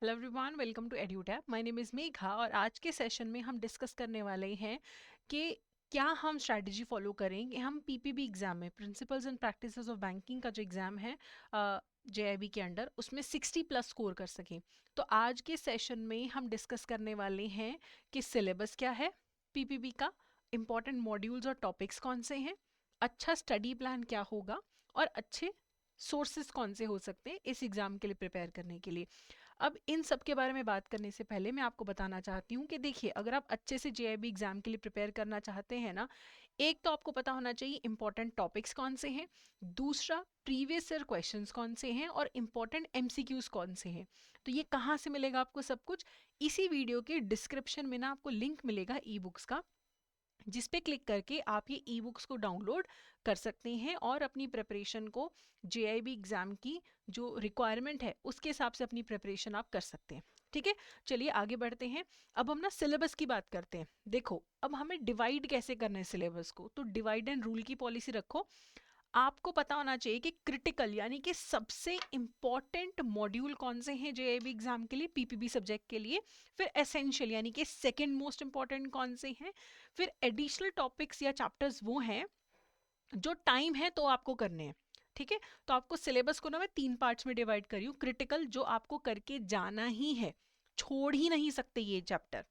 Hello everyone, welcome to Edutap. My name is Megha और आज के सेशन में हम डिस्कस करने वाले हैं कि क्या हम स्ट्रैटेजी फॉलो करें कि हम पीपीबी एग्ज़ाम में principles and practices of banking का जो एग्ज़ाम है जेआईबी के अंडर उसमें 60 प्लस स्कोर कर सकें। तो आज के सेशन में हम डिस्कस करने वाले हैं कि सिलेबस क्या है पीपीबी का, इम्पॉर्टेंट मॉड्यूल्स और टॉपिक्स कौन से हैं, अच्छा स्टडी प्लान क्या होगा और अच्छे सोर्सेज कौन से हो सकते हैं इस एग्ज़ाम के लिए प्रिपेयर करने के लिए। अब इन सब के बारे में बात करने से पहले मैं आपको बताना चाहती हूँ कि देखिए, अगर आप अच्छे से जेआईबी एग्जाम के लिए प्रिपेयर करना चाहते हैं ना, एक तो आपको पता होना चाहिए इंपॉर्टेंट टॉपिक्स कौन से हैं, दूसरा प्रीवियस ईयर क्वेश्चंस कौन से हैं और इंपॉर्टेंट एमसीक्यूज कौन से हैं। तो ये कहाँ से मिलेगा आपको सब कुछ? इसी वीडियो के डिस्क्रिप्शन में ना आपको लिंक मिलेगा ई बुक्स का, जिस पे क्लिक करके आप ये ई बुक्स को डाउनलोड कर सकते हैं और अपनी प्रिपरेशन को जेआईबी एग्ज़ाम की जो रिक्वायरमेंट है उसके हिसाब से अपनी प्रिपरेशन आप कर सकते हैं। ठीक है, चलिए आगे बढ़ते हैं। अब हम ना सिलेबस की बात करते हैं। देखो, अब हमें डिवाइड कैसे करना है सिलेबस को, तो डिवाइड एंड रूल की पॉलिसी रखो। आपको पता होना चाहिए कि क्रिटिकल यानी कि सबसे इंपॉर्टेंट मॉड्यूल कौन से हैं जेआईबी एग्जाम के लिए, पीपीबी सब्जेक्ट के लिए। फिर एसेंशियल यानी कि सेकंड मोस्ट इंपॉर्टेंट कौन से हैं। फिर एडिशनल टॉपिक्स या चैप्टर्स वो हैं जो टाइम है तो आपको करने हैं। ठीक है, तो आपको सिलेबस को ना मैं 3 पार्ट्स में डिवाइड करी हूँ। क्रिटिकल जो आपको करके जाना ही है, छोड़ ही नहीं सकते ये चैप्टर।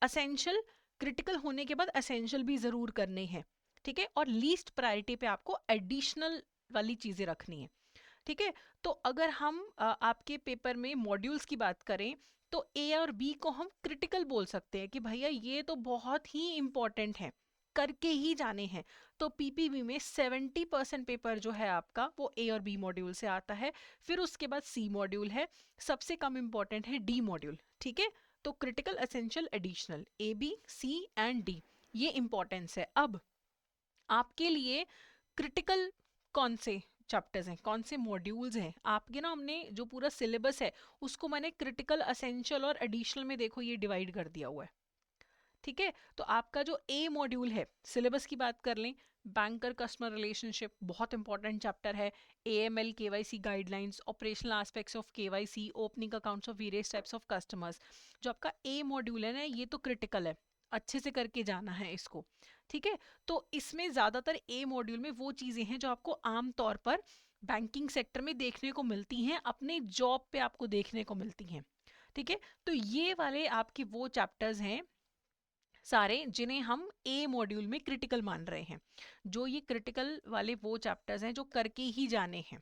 असेंशियल, क्रिटिकल होने के बाद असेंशियल भी जरूर करने हैं। ठीक है, और लीस्ट प्रायोरिटी पे आपको एडिशनल वाली चीजें रखनी है। ठीक है, तो अगर हम आपके पेपर में मॉड्यूल्स की बात करें तो ए और बी को हम क्रिटिकल बोल सकते हैं कि भैया ये तो बहुत ही इंपॉर्टेंट है, करके ही जाने हैं। तो पीपीबी में 70% पेपर जो है आपका वो ए और बी मॉड्यूल से आता है। फिर उसके बाद सी मॉड्यूल है, सबसे कम इंपॉर्टेंट है डी मॉड्यूल। ठीक है, तो critical, essential, additional, A B C and D, ये इंपॉर्टेंस है। अब आपके लिए क्रिटिकल कौन से चैप्टर्स हैं, कौन से मॉड्यूल्स हैं आपके ना, हमने जो पूरा सिलेबस है उसको मैंने क्रिटिकल, असेंशियल और एडिशनल में देखो ये डिवाइड कर दिया हुआ है। ठीक है, तो आपका जो ए मॉड्यूल है, सिलेबस की बात कर लें, बैंकर कस्टमर रिलेशनशिप बहुत इंपॉर्टेंट चैप्टर है। AML, KYC guidelines, operational aspects of KYC, opening accounts of various types of customers. जो आपका ए मॉड्यूल है ना, ये तो क्रिटिकल है, अच्छे से करके जाना है इसको। ठीक है, तो इसमें ज़्यादातर ए मॉड्यूल में वो चीज़ें हैं जो आपको आम तौर पर बैंकिंग सेक्टर में देखने को मिलती हैं, अपने जॉब पे आपको देखने को मिलती हैं। ठीक है, तो ये वाले आपके वो चैप्टर्स हैं सारे जिन्हें हम ए मॉड्यूल में क्रिटिकल मान रहे हैं। जो ये क्रिटिकल वाले वो चैप्टर्स हैं जो करके ही जाने हैं।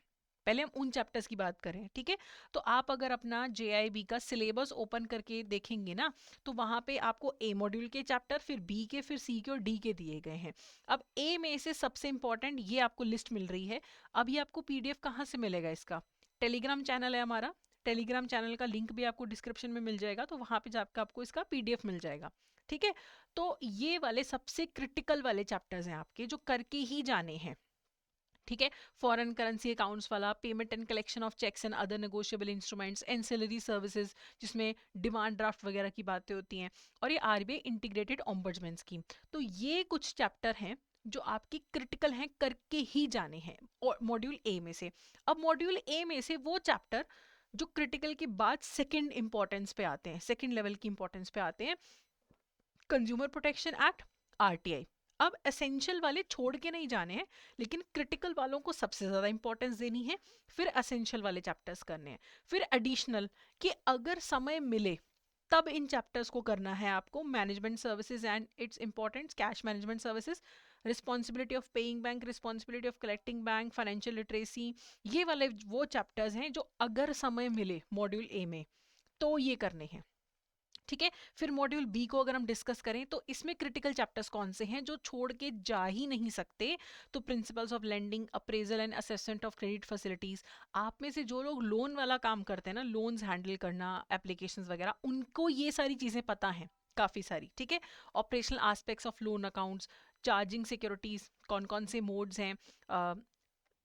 पहले हम उन चैप्टर्स की बात करें। ठीक है, तो आप अगर अपना जेआईबी का सिलेबस ओपन करके देखेंगे ना, तो वहां पे आपको ए मॉड्यूल के चैप्टर, फिर बी के, फिर सी के और डी के दिए गए हैं। अब ए में से सबसे इंपॉर्टेंट ये आपको लिस्ट मिल रही है। अब ये आपको पीडीएफ कहाँ से मिलेगा इसका? टेलीग्राम चैनल है हमारा, टेलीग्राम चैनल का लिंक भी आपको डिस्क्रिप्शन में मिल जाएगा, तो वहां पे जाकर आपको इसका पीडीएफ मिल जाएगा। ठीक है, तो ये वाले सबसे क्रिटिकल वाले चैप्टर्स हैं आपके जो करके ही जाने हैं। ठीक है, फॉरेन करेंसी अकाउंट्स वाला, payment and collection of cheques and other negotiable instruments, ancillary services जिसमें डिमांड ड्राफ्ट वगैरह की बातें होती हैं, और ये आरबीआई इंटीग्रेटेड ऑम्बड्समैन स्कीम। तो ये कुछ चैप्टर हैं जो आपकी क्रिटिकल हैं, करके ही जाने हैं और मॉड्यूल ए में से। अब मॉड्यूल ए में से वो चैप्टर जो क्रिटिकल के बाद सेकंड इंपॉर्टेंस पे आते हैं, सेकंड लेवल की इंपॉर्टेंस पे आते हैं, कंज्यूमर प्रोटेक्शन एक्ट, आरटीआई। अब एसेंशियल वाले छोड़ के नहीं जाने हैं, लेकिन क्रिटिकल वालों को सबसे ज्यादा इंपॉर्टेंस देनी है। फिर एसेंशियल वाले चैप्टर्स करने हैं। फिर एडिशनल, कि अगर समय मिले तब इन चैप्टर्स को करना है आपको। Management services and it's important, cash management services, responsibility of paying bank, responsibility of collecting bank, financial literacy, ये वाले वो चैप्टर्स हैं जो अगर समय मिले मॉड्यूल ए में तो ये करने हैं। ठीक है, फिर मॉड्यूल बी को अगर हम डिस्कस करें तो इसमें क्रिटिकल चैप्टर्स कौन से हैं जो छोड़ के जा ही नहीं सकते। तो principles of lending, appraisal and assessment of credit facilities. आप में से जो लोग लोन वाला काम करते हैं ना, लोन्स हैंडल करना, एप्लीकेशंस वगैरह, उनको ये सारी चीजें पता हैं काफी सारी। ठीक है, operational aspects of loan accounts, charging securities, कौन कौन से मोड्स हैं,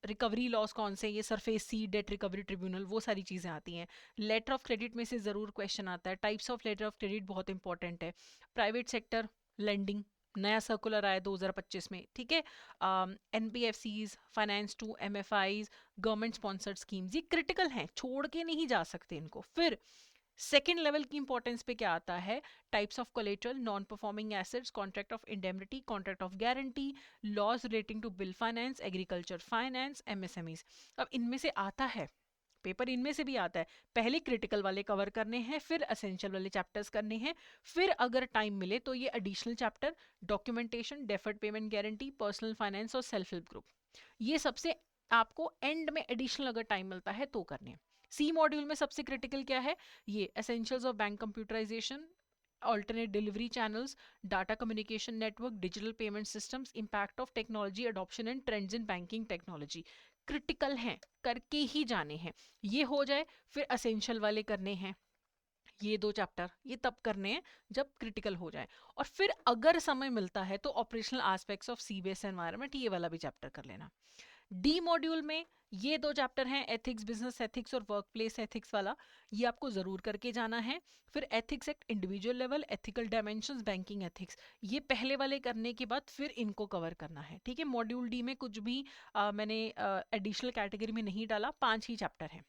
रिकवरी लॉस कौन से, ये सरफेस सी, डेट रिकवरी ट्रिब्यूनल, वो सारी चीज़ें आती हैं। लेटर ऑफ क्रेडिट में से ज़रूर क्वेश्चन आता है। Types of letter of credit बहुत इंपॉर्टेंट है। प्राइवेट सेक्टर लेंडिंग, नया सर्कुलर आया 2025 में। ठीक है, N B F Cs, finance to M F Is, government sponsored schemes, ये क्रिटिकल हैं, छोड़ के नहीं जा सकते इनको। फिर सेकेंड लेवल की इंपॉर्टेंस पे क्या आता है, types of collateral, non performing assets, contract of indemnity, contract of guarantee, laws relating to bill finance, agriculture finance, MSMEs. अब इनमें से आता है पेपर, इनमें से भी आता है, पहले क्रिटिकल वाले कवर करने हैं, फिर असेंशियल वाले चैप्टर्स करने हैं, फिर अगर टाइम मिले तो ये additional chapter documentation, deferred payment guarantee, personal finance और सेल्फ हेल्प ग्रुप, ये सबसे आपको एंड में एडिशनल अगर टाइम मिलता है तो करने हैं। सी मॉड्यूल में सबसे क्रिटिकल क्या है, ये essentials of bank computerisation, alternate delivery channels, data communication network, digital payment systems, impact of technology adoption and trends in banking technology, critical हैं, करके ही जाने हैं। ये हो जाए फिर असेंशियल वाले करने हैं, ये 2 चैप्टर ये तब करने हैं जब क्रिटिकल हो जाए, और फिर अगर समय मिलता है तो operational aspects of C base environment, ये वाला भी चैप्टर कर लेना। डी मॉड्यूल में ये 2 चैप्टर हैं, एथिक्स, बिजनेस एथिक्स और वर्क प्लेस एथिक्स वाला, ये आपको जरूर करके जाना है। फिर ethics eight individual level, ethical dimensions, banking ethics, ये पहले वाले करने के बाद फिर इनको कवर करना है, ठीक है। मॉड्यूल डी में कुछ भी मैंने एडिशनल कैटेगरी में नहीं डाला, 5 ही चैप्टर हैं,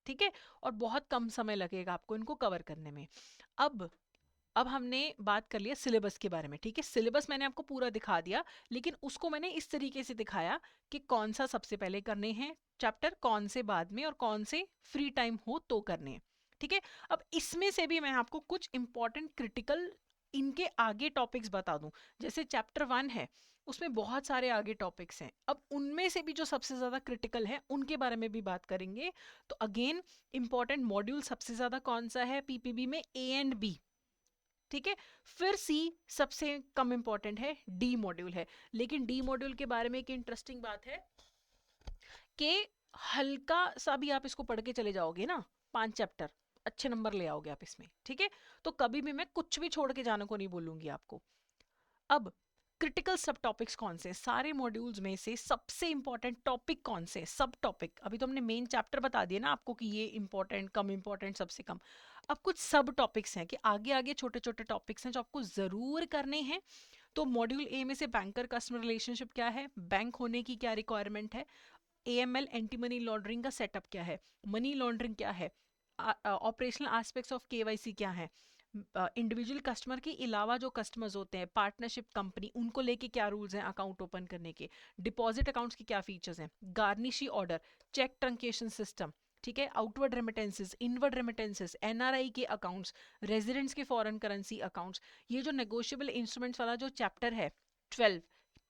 ठीक है, और बहुत कम समय लगेगा आपको इनको कवर करने में। अब हमने बात कर लिया सिलेबस के बारे में, ठीक है, सिलेबस मैंने आपको पूरा दिखा दिया, लेकिन उसको मैंने इस तरीके से दिखाया कि कौन सा सबसे पहले करने हैं चैप्टर, कौन से बाद में, और कौन से फ्री टाइम हो तो करने हैं, ठीक है। अब इसमें से भी मैं आपको कुछ इंपॉर्टेंट क्रिटिकल इनके आगे टॉपिक्स बता दूं, जैसे चैप्टर 1 है, उसमें बहुत सारे आगे टॉपिक्स हैं, अब उनमें से भी जो सबसे ज्यादा क्रिटिकल है उनके बारे में भी बात करेंगे। तो अगेन इंपॉर्टेंट मॉड्यूल सबसे ज्यादा कौन सा है पीपीबी में, ए एंड बी, ठीक है। फिर सी सबसे कम इंपॉर्टेंट है, डी मॉड्यूल है। लेकिन डी मॉड्यूल के बारे में एक इंटरेस्टिंग बात है कि हल्का सा भी आप इसको पढ़ के चले जाओगे ना, 5 चैप्टर अच्छे नंबर ले आओगे आप इसमें, ठीक है। तो कभी भी मैं कुछ भी छोड़ के जाने को नहीं बोलूंगी आपको। अब क्रिटिकल सब टॉपिक्स कौन से, सारे मॉड्यूल्स में से सबसे इंपॉर्टेंट टॉपिक कौन से, सब टॉपिक, अभी तो हमने मेन चैप्टर बता दिया ना आपको कि ये इंपॉर्टेंट, कम इंपॉर्टेंट, सबसे कम। अब कुछ सब टॉपिक्स हैं कि आगे आगे छोटे छोटे टॉपिक्स हैं जो आपको जरूर करने हैं। तो मॉड्यूल ए में से बैंकर कस्टमर रिलेशनशिप क्या है, बैंक होने की क्या रिक्वायरमेंट है, एएमएल एंटी मनी लॉन्ड्रिंग का सेटअप क्या है, मनी लॉन्ड्रिंग क्या है, ऑपरेशनल एस्पेक्ट्स ऑफ केवाईसी क्या है, इंडिविजुअल कस्टमर के अलावा जो कस्टमर्स होते हैं, पार्टनरशिप कंपनी, उनको लेके क्या रूल्स हैं अकाउंट ओपन करने के, डिपॉजिट अकाउंट्स के क्या फीचर्स हैं, garnishee order, cheque truncation system, ठीक है, outward remittances, inward remittances, NRI के अकाउंट्स, रेजिडेंट्स के फॉरेन करेंसी अकाउंट्स, ये जो नेगोशिएबल इंस्ट्रूमेंट्स वाला जो चैप्टर है 12,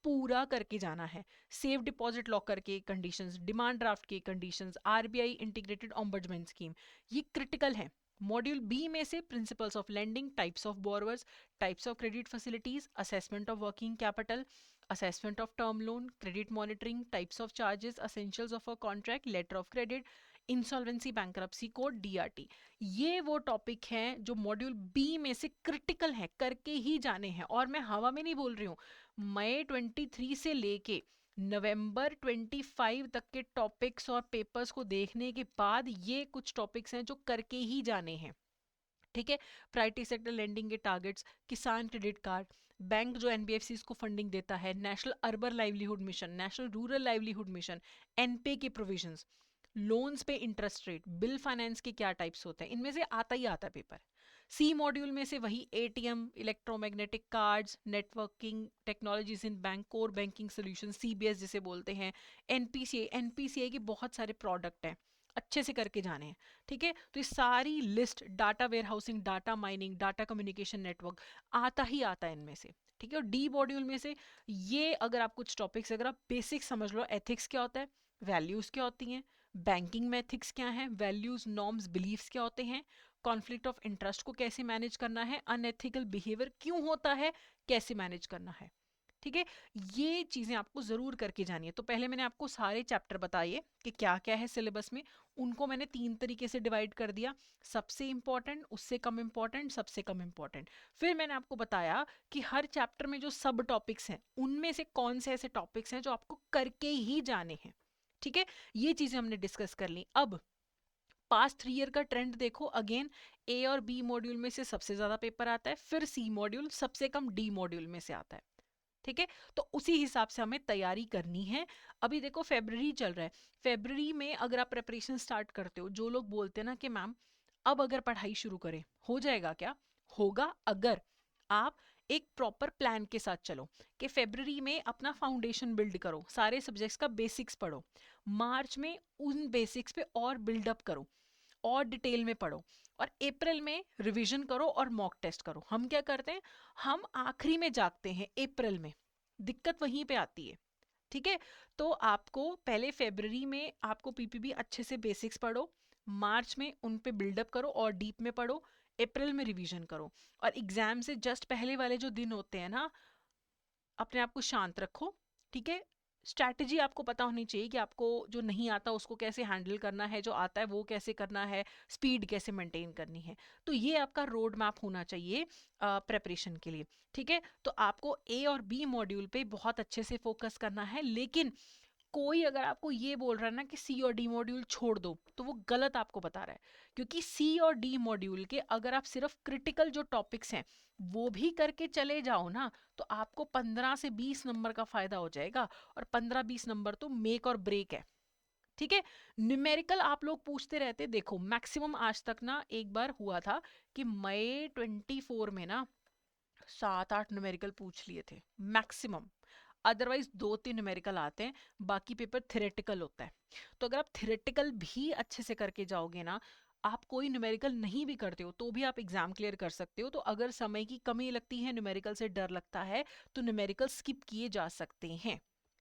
पूरा करके जाना है। सेफ डिपॉजिट लॉकर के कंडीशंस, डिमांड ड्राफ्ट के conditions, RBI integrated ombudsman scheme, ये क्रिटिकल है। मॉड्यूल बी में से principles of lending, types of borrowers, types of credit facilities, assessment of working capital, assessment of term loan, credit monitoring, types of charges, essentials of a contract, letter of credit, insolvency bankruptcy code, DRT, ये वो topic हैं जो module B में से critical हैं, करके ही जाने हैं। और मैं हवा में नहीं बोल रही हूँ, मई 23 से लेके नवंबर 25 तक के टॉपिक्स और पेपर्स को देखने के बाद ये कुछ टॉपिक्स हैं जो करके ही जाने हैं, ठीक है। प्राइवेट सेक्टर लेंडिंग के targets, Kisan credit card, bank जो एनबीएफसी को फंडिंग देता है, national urban livelihood mission, national rural livelihood mission, NPA के प्रोविजंस, लोन्स पे इंटरेस्ट रेट, बिल फाइनेंस के क्या टाइप्स होते हैं, इनमें से आता ही आता है पेपर। सी मॉड्यूल में से वही ATM, electromagnetic cards, networking technologies in bank, core banking solution, CBS जिसे बोलते हैं, एनपीसीए, एनपीसीए के बहुत सारे प्रोडक्ट हैं, अच्छे से करके जाने हैं, ठीक है। तो ये सारी list, data warehousing, data mining, data communication network, आता ही आता है इनमें से, ठीक है। और डी मॉड्यूल में से ये अगर आप कुछ टॉपिक्स अगर आप बेसिक समझ लो, एथिक्स क्या होता है, वैल्यूज क्या होती हैं, बैंकिंग में एथिक्स क्या है, वैल्यूज नॉर्म्स बिलीव्स क्या होते हैं, कॉन्फ्लिक्ट ऑफ इंटरेस्ट को कैसे मैनेज करना है, अनएथिकल बिहेवियर क्यों होता है, कैसे मैनेज करना है, ठीक है। ये चीजें आपको जरूर करके जानी है। तो पहले मैंने आपको सारे चैप्टर बताए कि क्या क्या है सिलेबस में, उनको मैंने 3 तरीके से डिवाइड कर दिया, सबसे इंपॉर्टेंट, उससे कम इंपॉर्टेंट, सबसे कम इंपॉर्टेंट। फिर मैंने आपको बताया कि हर चैप्टर में जो सब टॉपिक्स हैं उनमें से कौन से ऐसे टॉपिक्स हैं जो आपको करके ही जाने हैं, ठीक है। ये चीजें हमने डिस्कस कर ली। अब पास्ट 3 ईयर का ट्रेंड देखो, अगेन ए और बी मॉड्यूल में से सबसे ज्यादा पेपर आता है, फिर सी मॉड्यूल, सबसे कम डी मॉड्यूल में से आता है, ठीक है। तो उसी हिसाब से हमें तैयारी करनी है। अभी देखो फरवरी चल रहा है, फरवरी में अगर आप प्रिपरेशन स्टार्ट करते हो, जो लोग बोलते हैं ना कि मैम अब अगर पढ़ाई शुरू करें, हो जाएगा क्या? होगा, अगर आप एक प्रॉपर प्लान के साथ चलो कि फरवरी में अपना फाउंडेशन बिल्ड करो, सारे सब्जेक्ट्स का बेसिक्स पढ़ो, मार्च में उन बेसिक्स पे और बिल्डअप करो और डिटेल में पढ़ो, और अप्रैल में रिवीजन करो और मॉक टेस्ट करो। हम क्या करते हैं, हम आखिरी में जागते हैं अप्रैल में, दिक्कत वहीं पे आती है। ठीक है, तो आपको पहले फरवरी में आपको पीपीबी अच्छे से बेसिक्स पढ़ो, मार्च में उन पे बिल्डअप करो और डीप में पढ़ो, अप्रैल में रिवीजन करो, और एग्जाम से जस्ट पहले वाले जो दिन होते हैं ना, अपने आप को शांत रखो। ठीक है, स्ट्रैटेजी आपको पता होनी चाहिए कि आपको जो नहीं आता उसको कैसे हैंडल करना है, जो आता है वो कैसे करना है, स्पीड कैसे मेंटेन करनी है। तो ये आपका रोड मैप होना चाहिए प्रेपरेशन के लिए। ठीक है, तो आपको ए और बी मॉड्यूल पे बहुत अच्छे से फोकस करना है, लेकिन कोई अगर आपको ये बोल रहा है ना कि सी और डी मॉड्यूल छोड़ दो, तो वो गलत आपको बता रहा है। क्योंकि सी और डी मॉड्यूल के अगर आप सिर्फ क्रिटिकल जो टॉपिक्स हैं वो भी करके चले जाओ ना, तो आपको 15 से 20 नंबर का फायदा हो जाएगा, और 15-20 नंबर तो मेक और ब्रेक है। ठीक है, न्यूमेरिकल आप लोग पूछते रहते, देखो मैक्सिमम आज तक ना एक बार हुआ था कि मई 24 में ना 7-8 न्यूमेरिकल पूछ लिए थे मैक्सिमम, अदरवाइज 2-3 न्यूमेरिकल आते हैं, बाकी पेपर थ्योरेटिकल होता है। तो अगर आप थ्योरेटिकल भी अच्छे से करके जाओगे ना, आप कोई न्यूमेरिकल नहीं भी करते हो तो भी आप एग्जाम क्लियर कर सकते हो। तो अगर समय की कमी लगती है, न्यूमेरिकल से डर लगता है, तो न्यूमेरिकल स्किप किए जा सकते हैं।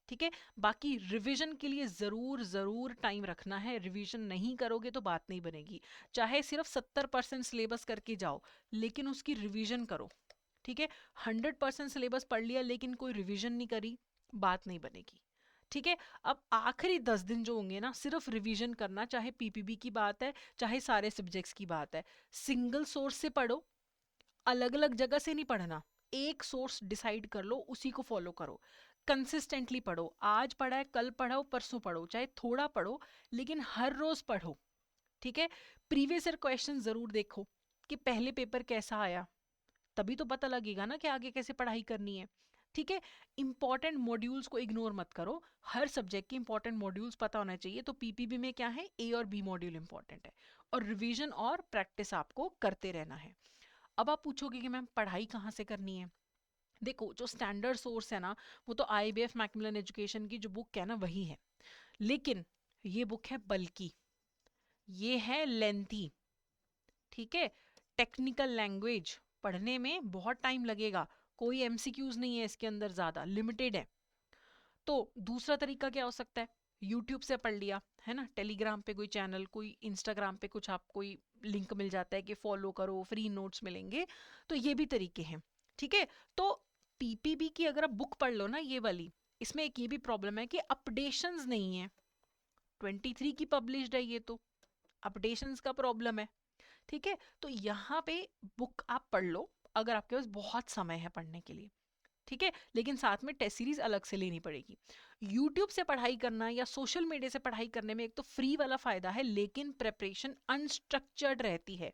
ठीक है, बाकी रिवीजन के लिए जरूर जरूर टाइम रखना है, रिवीजन नहीं करोगे तो बात नहीं बनेगी। चाहे सिर्फ 70% सिलेबस करके जाओ, लेकिन उसकी रिवीजन करो। ठीक है, 100% सिलेबस पढ़ लिया लेकिन कोई रिवीजन नहीं करी, बात नहीं बनेगी। ठीक है, अब आखिरी 10 दिन जो होंगे ना, सिर्फ रिवीजन करना, चाहे पीपीबी की बात है चाहे सारे सब्जेक्ट्स की बात है। सिंगल सोर्स से पढ़ो, अलग अलग जगह से नहीं पढ़ना, एक सोर्स डिसाइड कर लो, उसी को फॉलो करो, कंसिस्टेंटली पढ़ो। आज पढ़ा है, कल पढ़ो, परसों पढ़ो, चाहे थोड़ा पढ़ो, लेकिन हर रोज पढ़ो। ठीक है, प्रीवियस ईयर क्वेश्चन जरूर देखो कि पहले पेपर कैसा आया, तभी तो पता लगेगा ना कि आगे कैसे पढ़ाई करनी है। ठीक है, इंपॉर्टेंट मॉड्यूल्स को इग्नोर मत करो, हर सब्जेक्ट के इंपॉर्टेंट मॉड्यूल्स पता होना चाहिए। तो पीपीबी में क्या है, ए और बी मॉड्यूल इंपॉर्टेंट है, और रिवीजन और प्रैक्टिस आपको करते रहना है। अब आप पूछोगे कि मैम पढ़ाई कहाँ से करनी है? देखो, जो स्टैंडर्ड सोर्स है ना, वो तो आईबीएफ मैकमिलन एजुकेशन की जो बुक है ना वही है, लेकिन ये बुक है बल्कि, ये है लेंथी। ठीक है, टेक्निकल लैंग्वेज, पढ़ने में बहुत टाइम लगेगा, कोई एमसीक्यूज नहीं है इसके अंदर, ज्यादा लिमिटेड है। तो दूसरा तरीका क्या हो सकता है, यूट्यूब से पढ़ लिया है ना, टेलीग्राम पे कोई चैनल, कोई इंस्टाग्राम पे कुछ आप कोई लिंक मिल जाता है कि फॉलो करो, फ्री नोट्स मिलेंगे, तो ये भी तरीके हैं। ठीक है, तो पीपीबी की अगर आप बुक पढ़ लो ना ये वाली, इसमें एक ये भी प्रॉब्लम है कि अपडेशंस नहीं है, 23 की पब्लिश्ड है ये, तो अपडेशंस का प्रॉब्लम है। ठीक है, तो यहाँ पे बुक आप पढ़ लो अगर आपके पास बहुत समय है पढ़ने के लिए। ठीक है, लेकिन साथ में टेस्ट सीरीज अलग से लेनी पड़ेगी। यूट्यूब से पढ़ाई करना या सोशल मीडिया से पढ़ाई करने में एक तो फ्री वाला फायदा है, लेकिन प्रेपरेशन अनस्ट्रक्चर्ड रहती है।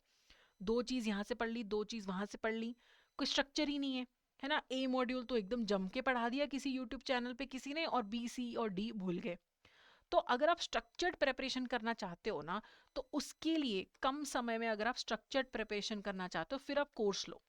दो चीज यहाँ से पढ़ ली, दो चीज वहां से पढ़ ली, कोई स्ट्रक्चर ही नहीं है, है ना। ए मॉड्यूल तो एकदम जम के पढ़ा दिया किसी यूट्यूब चैनल पे किसी ने, और बी सी और डी भूल गए। तो अगर आप स्ट्रक्चर्ड प्रिपरेशन करना चाहते हो ना, तो उसके लिए कम समय में अगर आप स्ट्रक्चर्ड प्रिपरेशन करना चाहते हो, फिर आप कोर्स लो।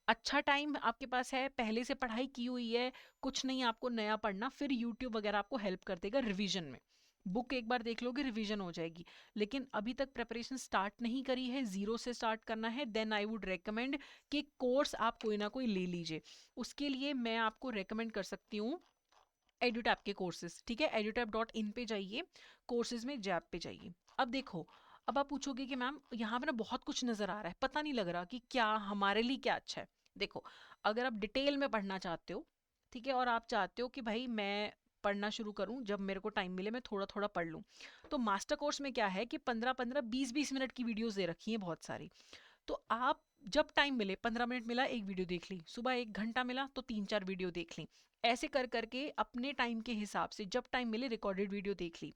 अच्छा टाइम आपके पास है, पहले से पढ़ाई की हुई है, कुछ नहीं आपको नया पढ़ना, फिर यूट्यूब वगैरह आपको हेल्प कर देगा रिवीजन में। बुक एक बार देख लोगे रिवीजन हो जाएगी, लेकिन अभी तक प्रिपरेशन स्टार्ट नहीं करी है, जीरो से स्टार्ट करना है, देन आई वुड रेकमेंड कि कोर्स आप कोई ना कोई ले लीजिए। उसके लिए मैं आपको रेकमेंड कर सकती हूँ एडुटैप के कोर्सेज। ठीक है, edutap.in पे जाइए, कोर्सेज में जैप पे जाइए। अब देखो, अब आप पूछोगे कि मैम यहाँ पे ना बहुत कुछ नजर आ रहा है, पता नहीं लग रहा कि क्या हमारे लिए क्या अच्छा है। देखो, अगर आप डिटेल में पढ़ना चाहते हो, ठीक है, और आप चाहते हो कि भाई मैं पढ़ना शुरू करूं, जब मेरे को टाइम मिले मैं थोड़ा थोड़ा पढ़ लूं, तो मास्टर कोर्स में क्या है कि 15-15 20-20 मिनट की वीडियोस दे रखी हैं बहुत सारी। तो आप जब टाइम मिले, 15 मिनट मिला एक वीडियो देख ली, सुबह 1 घंटा मिला तो 3-4 वीडियो देख ली, ऐसे कर करके अपने टाइम के हिसाब से जब टाइम मिले रिकॉर्डेड वीडियो देख ली।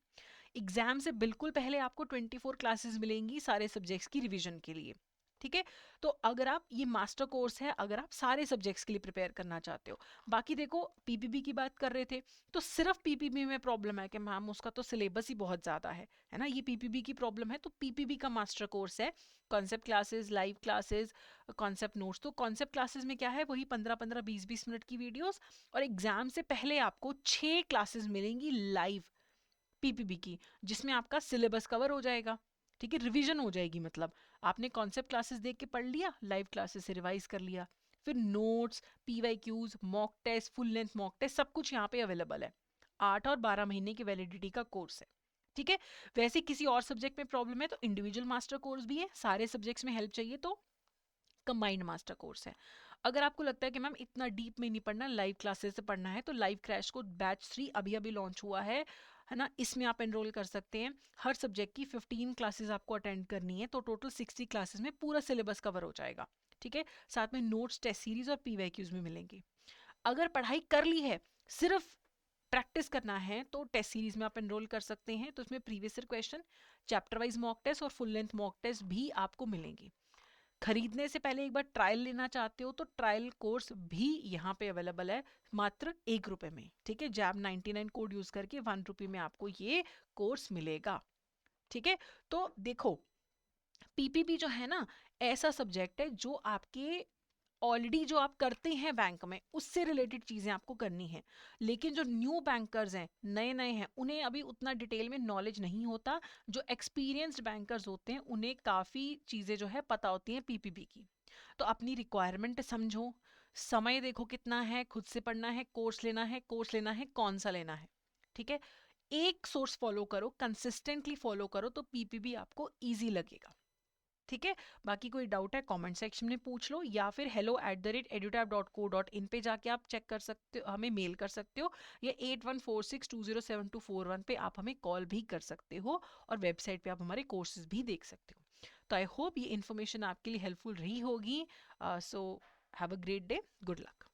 एग्जाम से बिल्कुल पहले आपको 24 क्लासेस मिलेंगी सारे सब्जेक्ट्स की रिवीजन के लिए। ठीक है। तो अगर आप ये मास्टर कोर्स है, अगर आप सारे सब्जेक्ट्स के लिए प्रिपेयर करना चाहते हो। बाकी देखो पीपीबी की बात कर रहे थे, तो सिर्फ पीपीबी में प्रॉब्लम है कि मैम उसका तो सिलेबस ही बहुत ज़्यादा है ना, ये पीपीबी की प्रॉब्लम है। तो पीपीबी का मास्टर कोर्स है concept classes, live classes, concept notes. तो कॉन्सेप्ट क्लासेस में क्या है, वही 15-15 20-20 मिनट की वीडियोस, और एग्जाम से पहले आपको 6 क्लासेस मिलेंगी लाइव पीपीबी की, जिसमें आपका सिलेबस कवर हो जाएगा। ठीक है, रिवीजन हो जाएगी, मतलब आपने कॉन्सेप्ट क्लासेस देख के पढ़ लिया, लाइव क्लासेस से रिवाइज कर लिया, फिर notes, PYQs, mock test, full length mock test, सब कुछ यहाँ पे अवेलेबल है। 8 और 12 महीने की वैलिडिटी का कोर्स है। ठीक है। वैसे किसी और सब्जेक्ट में प्रॉब्लम है तो इंडिविजुअल मास्टर कोर्स भी है, सारे सब्जेक्ट्स में हेल्प चाहिए तो कंबाइंड मास्टर कोर्स है। अगर आपको लगता है कि मैम इतना डीप में नहीं पढ़ना, लाइव क्लासेस से पढ़ना है, तो लाइव क्रैश कोर्स बैच 3 अभी अभी लॉन्च हुआ है ना, इसमें आप एनरोल कर सकते हैं। हर सब्जेक्ट की 15 क्लासेस आपको अटेंड करनी है, तो टोटल 60 क्लासेस में पूरा सिलेबस कवर हो जाएगा। ठीक है, साथ में नोट्स, टेस्ट सीरीज और पीवाईक्यूज भी मिलेंगे। अगर पढ़ाई कर ली है, सिर्फ प्रैक्टिस करना है, तो टेस्ट सीरीज में आप एनरोल कर सकते हैं। तो इसमें previous year question, chapter wise mock test और फुल लेंथ मॉक टेस्ट भी आपको मिलेंगे। खरीदने से पहले एक बार ट्रायल लेना चाहते हो तो ट्रायल कोर्स भी यहाँ पे अवेलेबल है, मात्र ₹1 में। ठीक है, जैब 99 कोड यूज करके ₹1 में आपको ये कोर्स मिलेगा। ठीक है। तो देखो पीपीपी जो है ना, ऐसा सब्जेक्ट है जो आपके ऑलरेडी जो आप करते हैं बैंक में, उससे रिलेटेड चीजें आपको करनी है। लेकिन जो न्यू बैंकर्स हैं, नए नए हैं, उन्हें अभी उतना डिटेल में नॉलेज नहीं होता। जो एक्सपीरियंस्ड बैंकर्स होते हैं उन्हें काफ़ी चीज़ें जो है पता होती हैं पीपीबी की। तो अपनी रिक्वायरमेंट समझो, समय देखो कितना है, खुद से पढ़ना है, कोर्स लेना है, कौन सा लेना है। ठीक है, एक सोर्स फॉलो करो, कंसिस्टेंटली फॉलो करो, तो पीपीबी आपको ईजी लगेगा। ठीक है। बाकी कोई डाउट है कमेंट सेक्शन में पूछ लो, या फिर hello@edutap.co.in पे जाके आप चेक कर सकते हो, हमें मेल कर सकते हो, या 8146207241 पे आप हमें कॉल भी कर सकते हो, और वेबसाइट पे आप हमारे कोर्सेज भी देख सकते हो। तो आई होप ये इन्फॉर्मेशन आपके लिए हेल्पफुल रही होगी। So have a great day, good luck.